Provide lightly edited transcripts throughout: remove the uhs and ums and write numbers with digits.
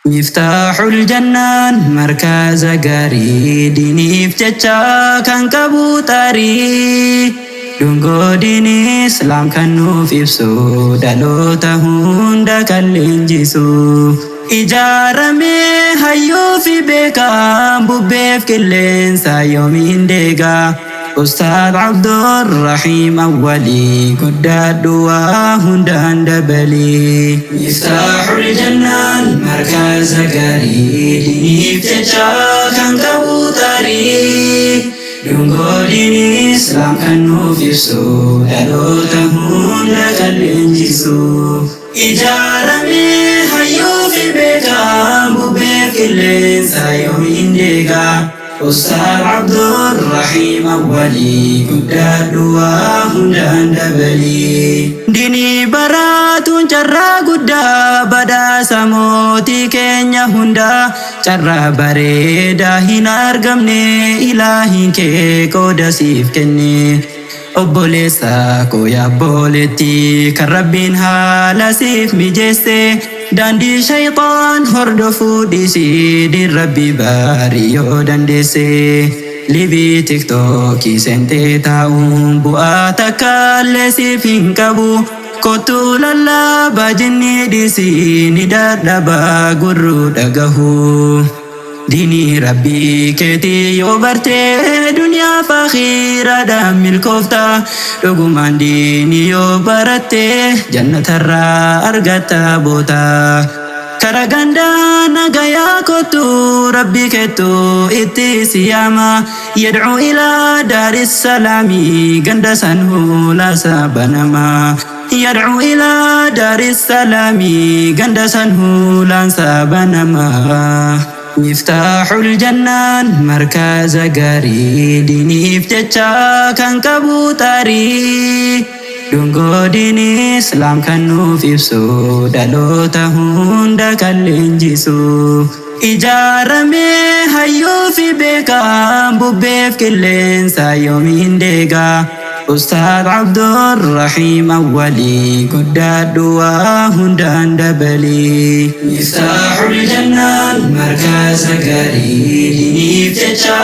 مفتاح الجنان مركز غاري ديني فتشا كان كابو تاري دونغو ديني اسلام كانو فيبسو دالوتا هوندا كالنجيسو إجارمي هيو في بيكا بوبيف كلين سايومين ديغا أستاذ عبد الرحيم أولي قد دوا هندان دبلي مفتاح الجنان مركز غاري ديني فتشا كان كبوتاري دونغو ديني إسلام كانو فيسو دالوتا هوندا كالنجيسو إجارمي هيو في بيكا بوبيف كلين سايومين ديغا أستاذ عبد الرحيم أولي قد دوا هندان دبلي ديني براتون جرى قد بدا سموتي كينيا هندا جرى بريدا هنا أرقمني إلهي كي قد سيف كني obboleessa koo yaabboleetti kan rabbiin haala siif mijeesse daandii shayxaan hordofuu dhiisii diin rabbii baarii yoo dandeesse libii tiktookii seentee taa'uun bu'aa takkaallee siif hin qabu kottuu lallabaa jennee dhiisii ni dadhabaa gurruu dhagahu. ديني ربي كتي يوبرتي دنيا فخيرة دام الكفتة رغمان ديني يوبرتي جنة الرا أرغتا بوتا كرغندا نغايا كتو ربي كتو إتي سياما يدعو إلى دار السلام غندا سنهو لا سابنما يدعو إلى دار السلام غندا سنهو لا سابنما مفتاح الجنان مركز غاري ديني فتشا كان كبوتاري دونغو ديني اسلام كانو فيبسو دالوتا هوندا كالنجيسو إجارمي هيو في بيكا بوبيف كلين سايومين ديغا أستاذ عبد الرحيم أولي قد دوا هندان دبلي مفتاح الجنان مركز غاري ديني فتشا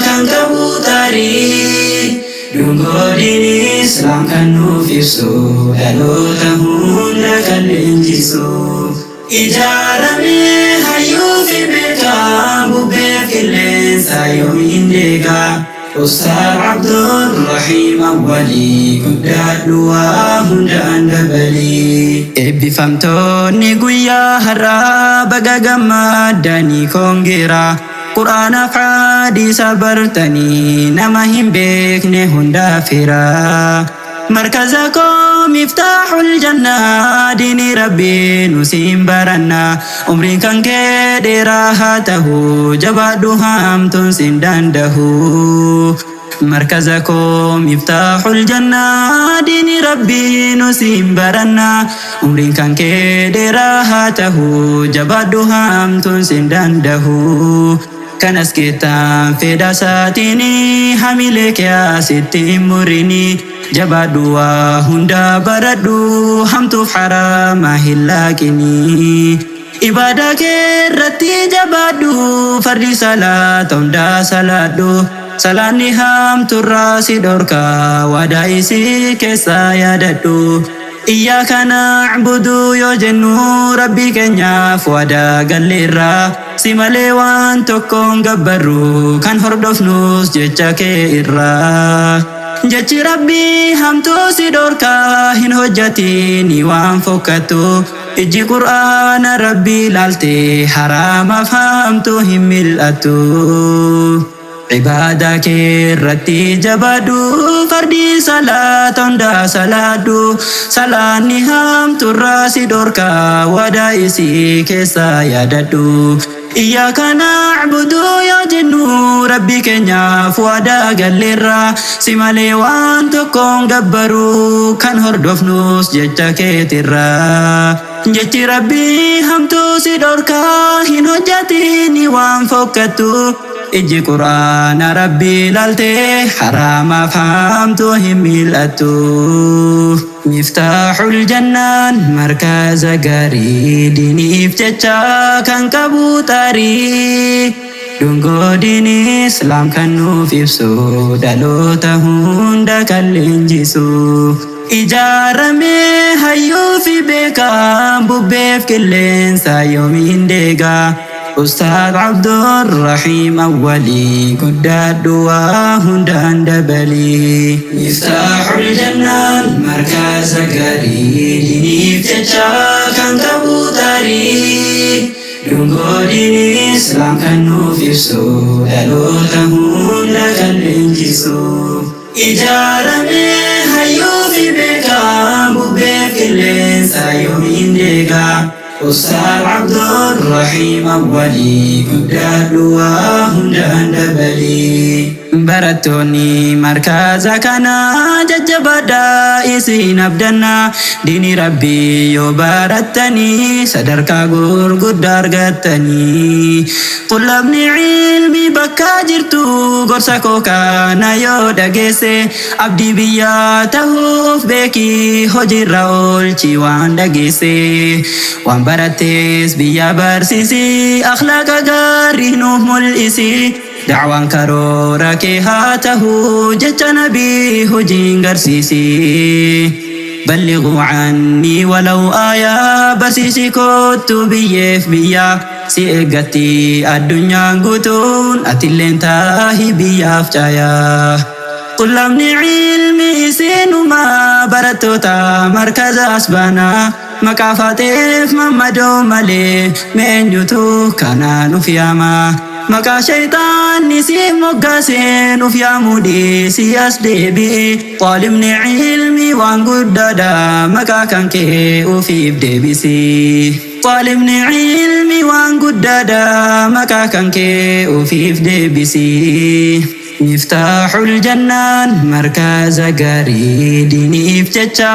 كان كبوتاري دونغو ديني إسلام كانو فيبسو دالوتا هوندا كالنجيسو إجارمي هيو في بيكا بوبيف كلين سايومين ديغا أستاذ عبد الرحيم أولي قد دوا هندان دبلي إبي فمتوني قويا هرا بقا قمداني كونجيرا قرآن فحاديث برتني نمهم بيكني هندا فيرا مركزكم مفتاح الجنة ديني ربي نسيم برنا عمري كان كده راحته جبادها أمتن سندانده مركزكم مفتاح الجنة ديني ربي نسيم برنا عمري كان كده راحته جبادها أمتن سندانده كان اسكتا في داساتيني حميلك يا ستي مريني جبادوا هندا بردو همتو في حرام هلاكني إبادك رتي جبادو فردي صلاة هندا صلاة سلاني همتو راسي دوركا ودايسي كسا ياددو إياك نعبد يوجنو ربي كنيا فوادا قليرا سيمالي وان تكون قبرو كان هردوف نوس جيجا كيرا جيجي ربي همتو سيدوركا هن هجتيني وان فوكتو إجي قرآن ربي لالتي حرام فهمتو هم الأتو عبادك رتي جبادو فردي صلاة هندا صلاة سلاني هم تراسي دوركا ودايسي كيسا ياددو إياك نعبد يا جنو ربي كنيا فوادا قليرا سيمالي وان تكون قبرو كان هردوف نوس جيجا كيترا جيجي ربي همتو سيدوركا هن هجتيني وان فوكتو إجي قرآن ربي لالتي حرام فهمتو هم الأتو Miftaaxul jannaan markaza gaarii diiniif jecha kan qabu tarii. Dungoo diini Islaam kan nuuf ibsu dhaloota hunda kan leenjisu. Ijaaramee hayyuu fi beekaa bubbeef qilleensa yoomiin deegaa. Ustaad Abdurrahiim Awwalii guddaadhu waa hundaan dabalii. Miftaaxul jannaan markaza gaarii diiniif jecha kan qabu tarii. Dungoo diini Islaam kan nuuf ibsu dhaloota hunda kan leenjisu. Ijaaramee hayyuu fi beekaa bubbeef qilleensa yoomiin deegaa. Ustaad Abdurrahiim Awwalii guddaadhu waa hundaan dabalii. Barattoonni markaza kana jajjabaadhaa isiin abdannaa. Diini Rabbii yoo barattanii sadarkaa gurguddaa argattanii. Tullabni ilmi bakka jirtu gorsa koo kana yoo dhageesse. Abdii biyyaa ta'uuf beekii hojiirra oolchi waan dhageesse. Waan barattes biyya barsiisi akhlaaqa gaarii nuuf mul'isi. Da'waan karoora kee haa ta'u jecha nabii hojiin garsiisi. Ballighuu anni walaw aayaa barsiisi kottu biyyeef biyya. Si eeggatti addunyaan guutuun atilleen taahi biyyaaf caayaa. Tullabni ilmi isinuma barattoota markaza asbaanaa. Maqaa Faateef Mammadoo malee meenyutu kana nuuf yaama. Maqaa shayxaanni si moggaasee nuuf yaamuu dhiisi as deebi'i. Xaalibni ilmi waan guddaadha maqaa kan kee ufiif deebisi. Xaalibni ilmi waan guddaadha maqaa kan kee ufiif deebisi. Miftaaxul jannaan markaza gaarii diiniif jecha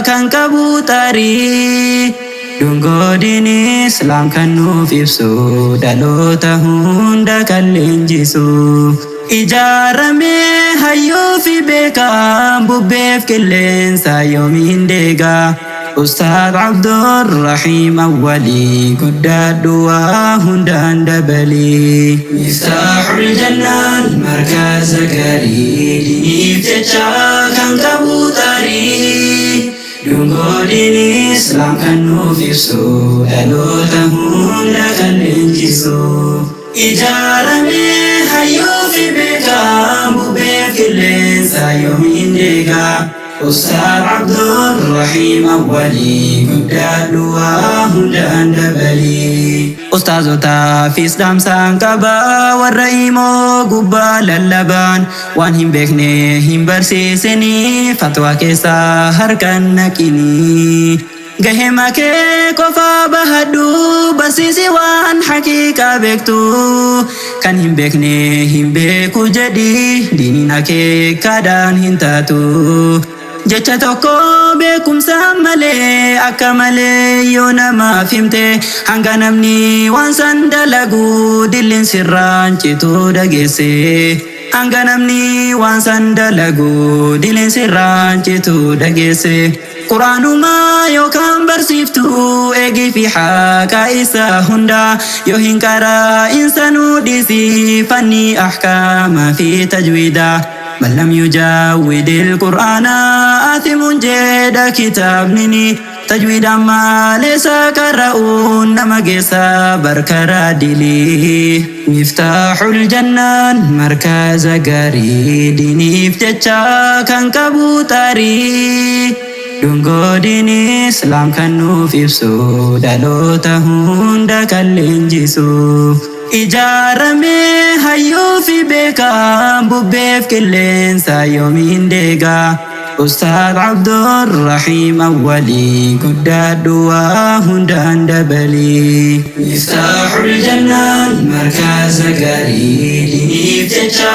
kan qabu tarii. Dungoo diini Islaam kan nuuf ibsu dhaloota hunda kan leenjisu. Ijaaramee hayyuu fi beekaa bubbeef qilleensa yoomiin deegaa. Ustaad Abdurrahiim Awwalii guddaadhu waa hundaan dabalii. Miftaaxul jannaan markaza gaarii diiniif jecha kan qabu tarii. Dungoo diini Islaam kan nuuf ibsu dhaloota hunda kan leenjisu. Ijaaramee hayyuu fi beekaa bubbeef qilleensa yoomiin deegaa. Ustaad Abdurrahiim Awwalii guddaadhu waa hundaan dabalii. Ustaazotaafis dhaamsaan qabaa warra imoo gubbaa lallabaan. Waan hin beekne hin barsiisanii fatwaa keessaa harkaan naqinii. Gahee makee qofaa bahadhu barsiisi waan haqiiqaa beektu. Kan hin beekne hin beeku jedhi diiniin akeekadhaan hin taatu. Jecha tokko beekumsa malee akka malee yoo namaaf himte. Hanga namni waan san dalagu dilliin sirraan citu dhageesse. Hanga namni waan san dalagu dilliin sirraan citu dhageesse. Quraanuma yookaan barsiiftu eegii fi haqa isa hunda. Yoo hin qaraa insanuu dhiisi fanni ahkaama fi tajwiida. من لم يجاود القرآن آثم جيد كتابني. تجويد ما ليس كرؤون نمجيسا بركرا دلي. Miftaaxul jannaan markaza gaarii diiniif jecha kan qabu tarii. Dungoo diini Islaam kan nuuf ibsu dhaloota hunda kan leenjisu. Ijaaramee hayyuu fi beekaa bubbeef qilleensa yoomiin deegaa. Ustaad Abdurrahiim Awwalii guddaadhu waa hundaan dabalii. Miftaaxul jannaan markaza gaarii diiniif jecha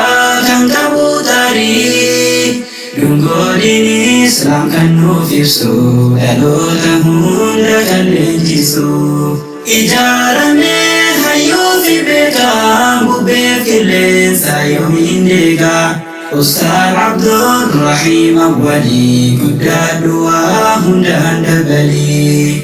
kan qabu tarii. Dungoo diini Islaam kan nuuf ibsu dhaloota hunda kan leenjisu. Ijaaramee hayyuu fi beekaa bubbeef qilleensa yoomiin deegaa. أستاذ عبد الرحيم أولي قداد وهندان دبلي